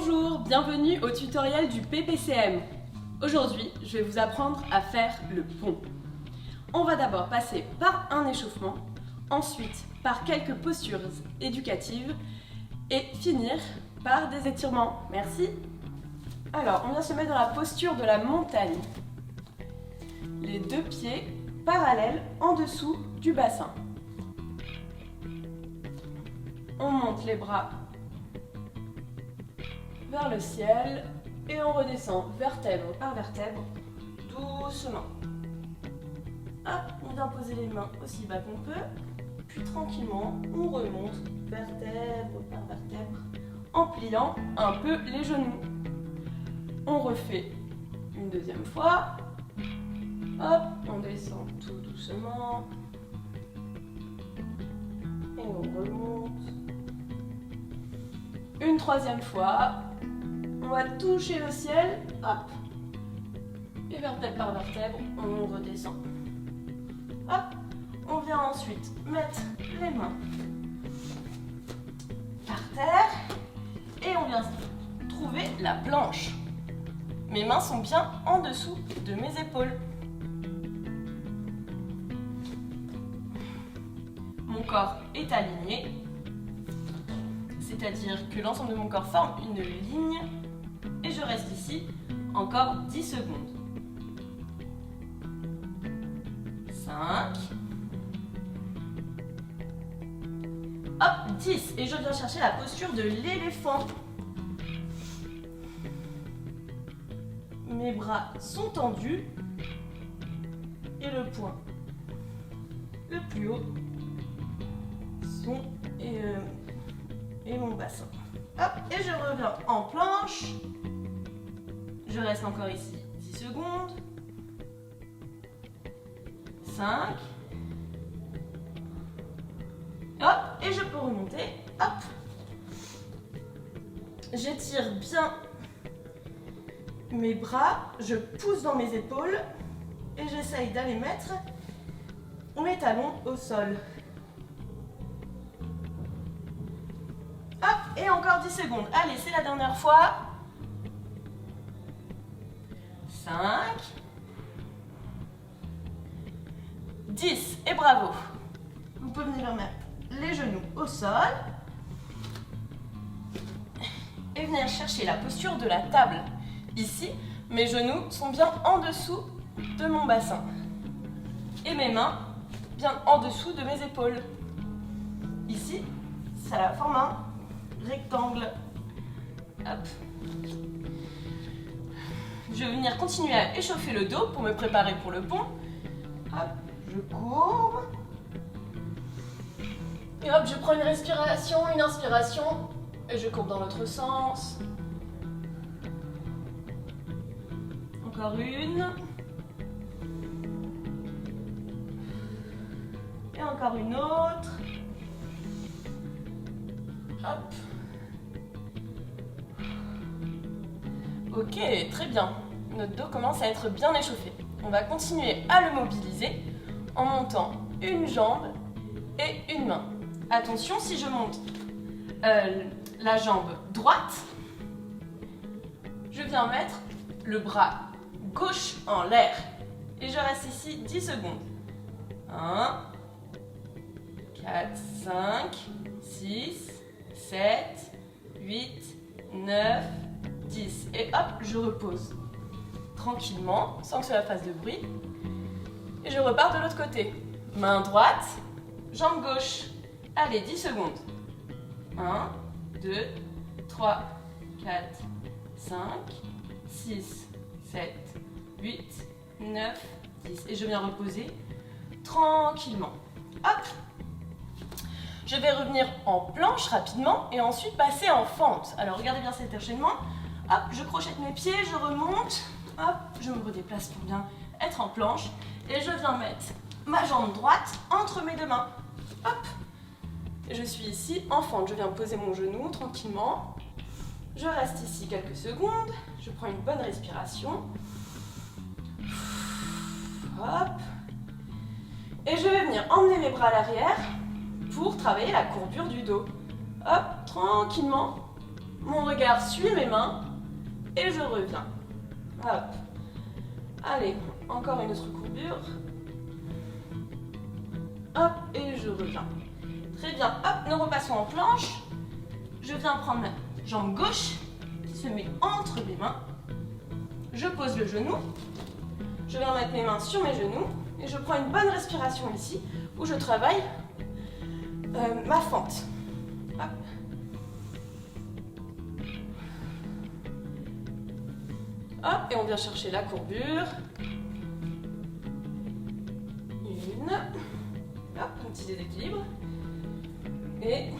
Bonjour, bienvenue au tutoriel du PPCM. Aujourd'hui, je vais vous apprendre à faire le pont. On va d'abord passer par un échauffement, ensuite par quelques postures éducatives et finir par des étirements. Merci. Alors, on vient se mettre dans la posture de la montagne. Les deux pieds parallèles en dessous du bassin. On monte les bras vers le ciel et on redescend vertèbre par vertèbre, doucement. Hop, on vient poser les mains aussi bas qu'on peut, puis tranquillement on remonte vertèbre par vertèbre en pliant un peu les genoux. On refait une deuxième fois. Hop, on descend tout doucement et on remonte. Une troisième fois. On va toucher le ciel, hop, et vertèbre par vertèbre, on redescend. Hop, on vient ensuite mettre les mains par terre et on vient trouver la planche. Mes mains sont bien en dessous de mes épaules. Mon corps est aligné, c'est-à-dire que l'ensemble de mon corps forme une ligne. Et je reste ici encore 10 secondes. 5. Hop, 10. Et je viens chercher la posture de l'éléphant. Mes bras sont tendus. Et le point le plus haut et mon bassin. Hop, et je reviens en planche. Je reste encore ici 10 secondes. 5. Hop, et je peux remonter. Hop. J'étire bien mes bras, je pousse dans mes épaules et j'essaye d'aller mettre mes talons au sol. Hop, et encore 10 secondes. Allez, c'est la dernière fois. 5. 10. Et bravo. Vous pouvez venir mettre les genoux au sol. Et venir chercher la posture de la table. Ici, mes genoux sont bien en dessous de mon bassin. Et mes mains bien en dessous de mes épaules. Ici, ça forme un rectangle. Hop. Je vais venir continuer à échauffer le dos pour me préparer pour le pont. Hop, je courbe. Et hop, je prends une respiration, une inspiration. Et je courbe dans l'autre sens. Encore une. Et encore une autre. Hop. Ok, très bien. Notre dos commence à être bien échauffé. On va continuer à le mobiliser en montant une jambe et une main. Attention, si je monte la jambe droite, je viens mettre le bras gauche en l'air. Et je reste ici 10 secondes. 1, 4, 5, 6, 7, 8, 9, 10. Et hop, je repose tranquillement, sans que cela fasse de bruit. Et je repars de l'autre côté. Main droite, jambe gauche. Allez, 10 secondes. 1, 2, 3, 4, 5, 6, 7, 8, 9, 10. Et je viens reposer tranquillement. Hop. Je vais revenir en planche rapidement et ensuite passer en fente. Alors regardez bien cet enchaînement. Hop, je crochette mes pieds, je remonte. Hop, je me redéplace pour bien être en planche. Et je viens mettre ma jambe droite entre mes deux mains. Hop. Et je suis ici en fente. Je viens poser mon genou tranquillement. Je reste ici quelques secondes. Je prends une bonne respiration. Hop. Et je vais venir emmener mes bras à l'arrière pour travailler la courbure du dos. Hop, tranquillement, Mon regard suit mes mains et je reviens. Hop. Allez, encore une autre courbure. Hop, et je reviens. Très bien. Hop, nous repassons en planche. Je viens prendre ma jambe gauche qui se met entre mes mains. Je pose le genou. Je viens mettre mes mains sur mes genoux et je prends une bonne respiration ici où je travaille ma fente. Hop. Hop, et on vient chercher la courbure. Une. Hop, un petit déséquilibre. Et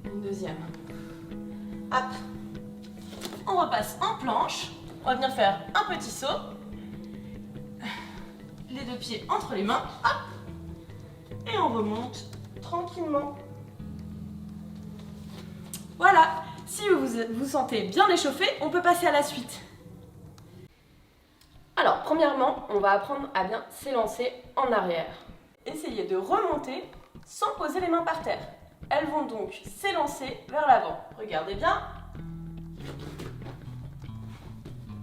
une deuxième. Hop. On repasse en planche. On va venir faire un petit saut. Les deux pieds entre les mains. Hop. Et on remonte tranquillement. Voilà. Si vous vous sentez bien échauffé, on peut passer à la suite. Alors, premièrement, on va apprendre à bien s'élancer en arrière. Essayez de remonter sans poser les mains par terre. Elles vont donc s'élancer vers l'avant. Regardez bien.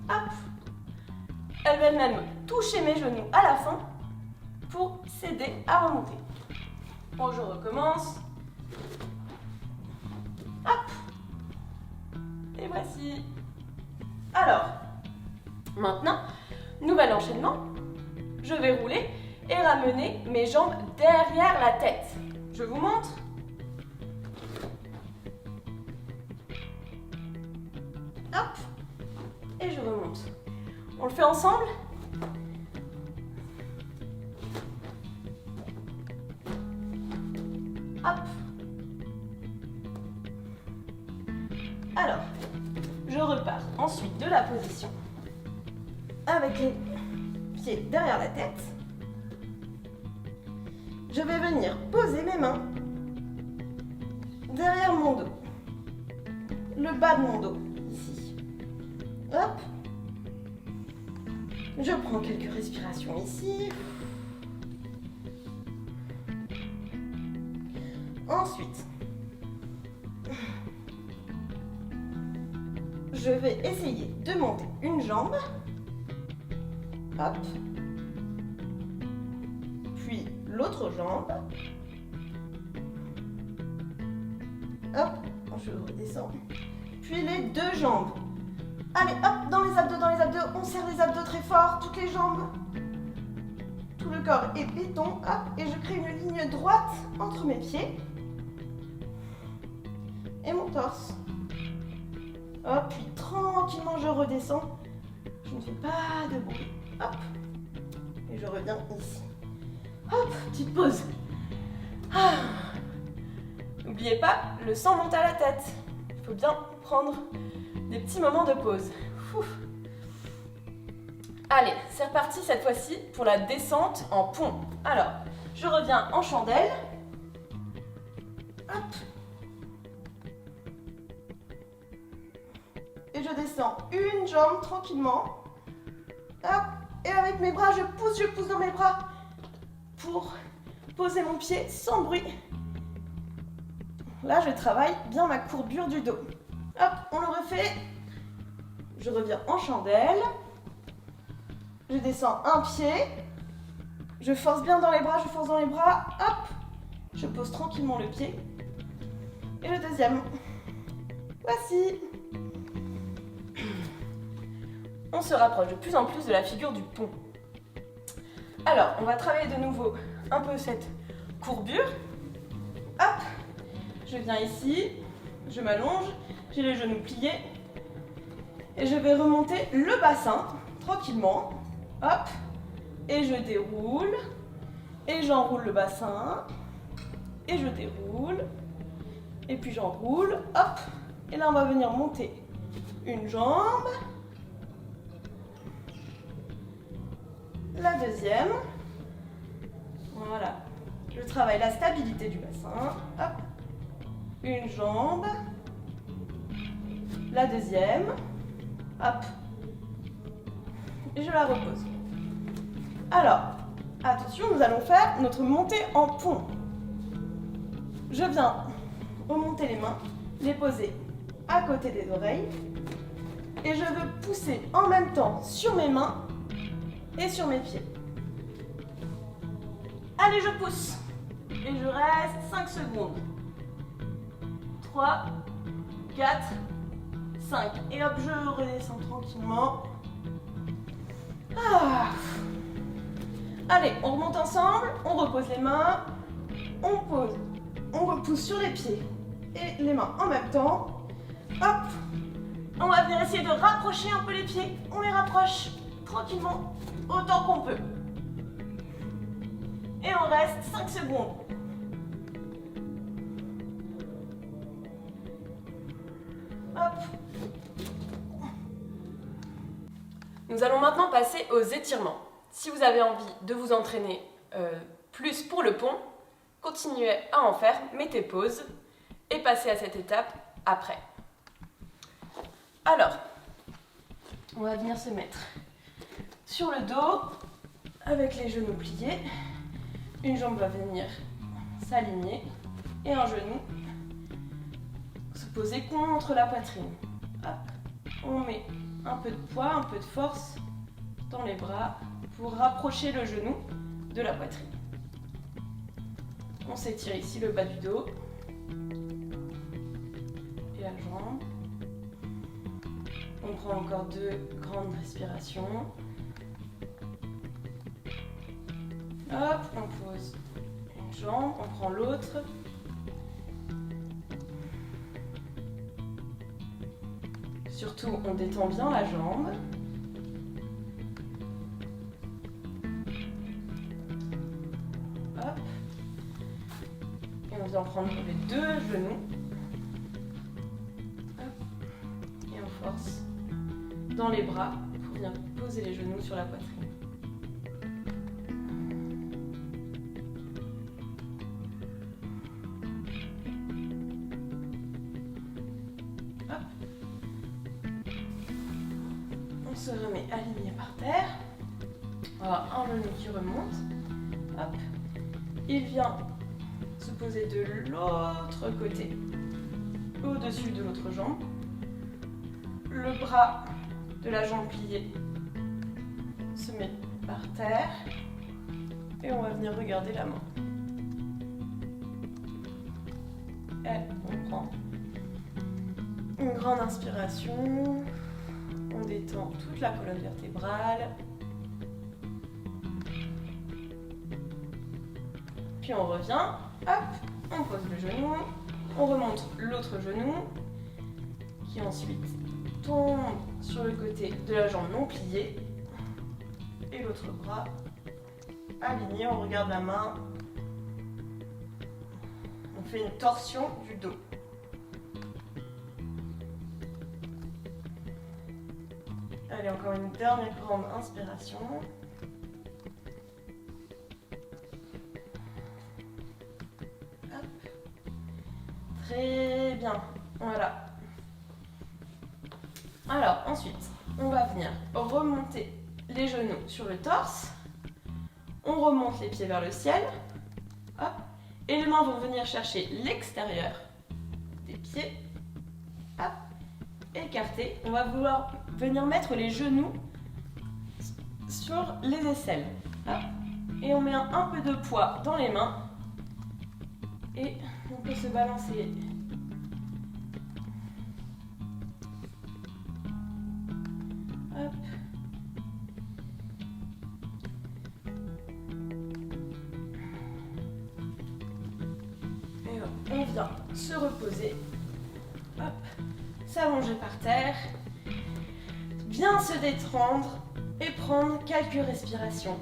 Hop. Elles vont même toucher mes genoux à la fin pour s'aider à remonter. Bon, je recommence. Hop. Et voici. Alors, maintenant, nouvel enchaînement. Je vais rouler et ramener mes jambes derrière la tête. Je vous montre. Hop. Et je remonte. On le fait ensemble. Hop. Alors, je repars ensuite de la position avec les pieds derrière la tête. Je vais venir poser mes mains derrière mon dos, le bas de mon dos, ici. Hop. Je prends quelques respirations ici. Ensuite, je vais essayer de monter une jambe. Hop. Puis l'autre jambe. Hop. Je redescends. Puis les deux jambes. Allez, hop, dans les abdos, on serre les abdos très fort, toutes les jambes. Tout le corps est béton, hop, et je crée une ligne droite entre mes pieds et mon torse. Hop, puis tranquillement je redescends. Je ne fais pas de bruit. Hop. Et je reviens ici. Hop, petite pause. Ah. N'oubliez pas, le sang monte à la tête. Il faut bien prendre des petits moments de pause. Ouf. Allez, c'est reparti cette fois-ci pour la descente en pont. Alors, je reviens en chandelle. Hop. Et je descends une jambe tranquillement. Hop. Et avec mes bras, je pousse dans mes bras pour poser mon pied sans bruit. Là, je travaille bien ma courbure du dos. Hop, on le refait. Je reviens en chandelle. Je descends un pied. Je force bien dans les bras, Hop. Je pose tranquillement le pied. Et le deuxième. Voici. On se rapproche de plus en plus de la figure du pont. Alors, on va travailler de nouveau un peu cette courbure. Hop. Je viens ici. Je m'allonge. J'ai les genoux pliés. Et je vais remonter le bassin tranquillement. Hop. Et je déroule. Et j'enroule le bassin. Et je déroule. Et puis j'enroule. Hop. Et là, on va venir monter une jambe. La deuxième. Voilà. Je travaille la stabilité du bassin. Hop. Une jambe. La deuxième. Hop. Et je la repose. Alors, attention, nous allons faire notre montée en pont. Je viens remonter les mains, les poser à côté des oreilles. Et je veux pousser en même temps sur mes mains et sur mes pieds. Allez, je pousse. Et je reste 5 secondes. 3, 4, 5. Et hop, je redescends tranquillement. Ah. Allez, on remonte ensemble, on repose les mains, on repousse sur les pieds et les mains en même temps. Hop, on va venir essayer de rapprocher un peu les pieds. On les rapproche tranquillement, autant qu'on peut. Et on reste 5 secondes. Hop. Nous allons maintenant passer aux étirements. Si vous avez envie de vous entraîner plus pour le pont, continuez à en faire, mettez pause et passez à cette étape après. Alors, on va venir se mettre sur le dos avec les genoux pliés. Une jambe va venir s'aligner et un genou se poser contre la poitrine. Hop. On met un peu de poids, un peu de force dans les bras pour rapprocher le genou de la poitrine. On s'étire ici le bas du dos et la jambe. On prend encore 2 grandes respirations. Hop, on pose une jambe, on prend l'autre. Surtout, on détend bien la jambe. Hop. Et on vient prendre les 2 genoux. Hop. Et on force dans les bras pour venir poser les genoux sur la poitrine. On se remet aligné par terre. Voilà, un genou qui remonte. Hop. Il vient se poser de l'autre côté, au-dessus de l'autre jambe. Le bras de la jambe pliée se met par terre. Et on va venir regarder la main. Et on prend une grande inspiration. On détend toute la colonne vertébrale. Puis on revient, hop, on pose le genou, on remonte l'autre genou, qui ensuite tombe sur le côté de la jambe non pliée. Et l'autre bras aligné, on regarde la main. On fait une torsion du dos. Allez, encore une dernière grande inspiration. Hop. Très bien. Voilà. Alors, ensuite, on va venir remonter les genoux sur le torse. On remonte les pieds vers le ciel. Hop. Et les mains vont venir chercher l'extérieur des pieds. Hop. Écarté. On va vouloir venir mettre les genoux sur les aisselles. Hop. Et on met un peu de poids dans les mains. Et on peut se balancer. Hop. Et hop, on vient se reposer. Hop. S'allonger par terre. Bien se détendre et prendre quelques respirations.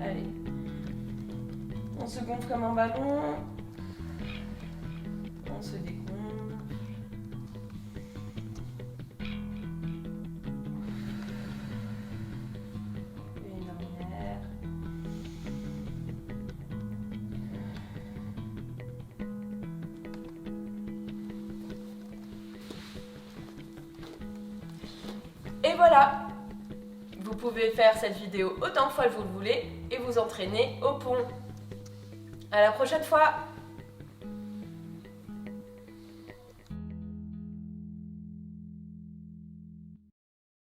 Allez. On se gonfle comme un ballon. On se dégonfle. Une dernière. Et voilà. Vous Vous pouvez faire cette vidéo autant de fois que vous le voulez et vous entraîner au pont. À la prochaine fois!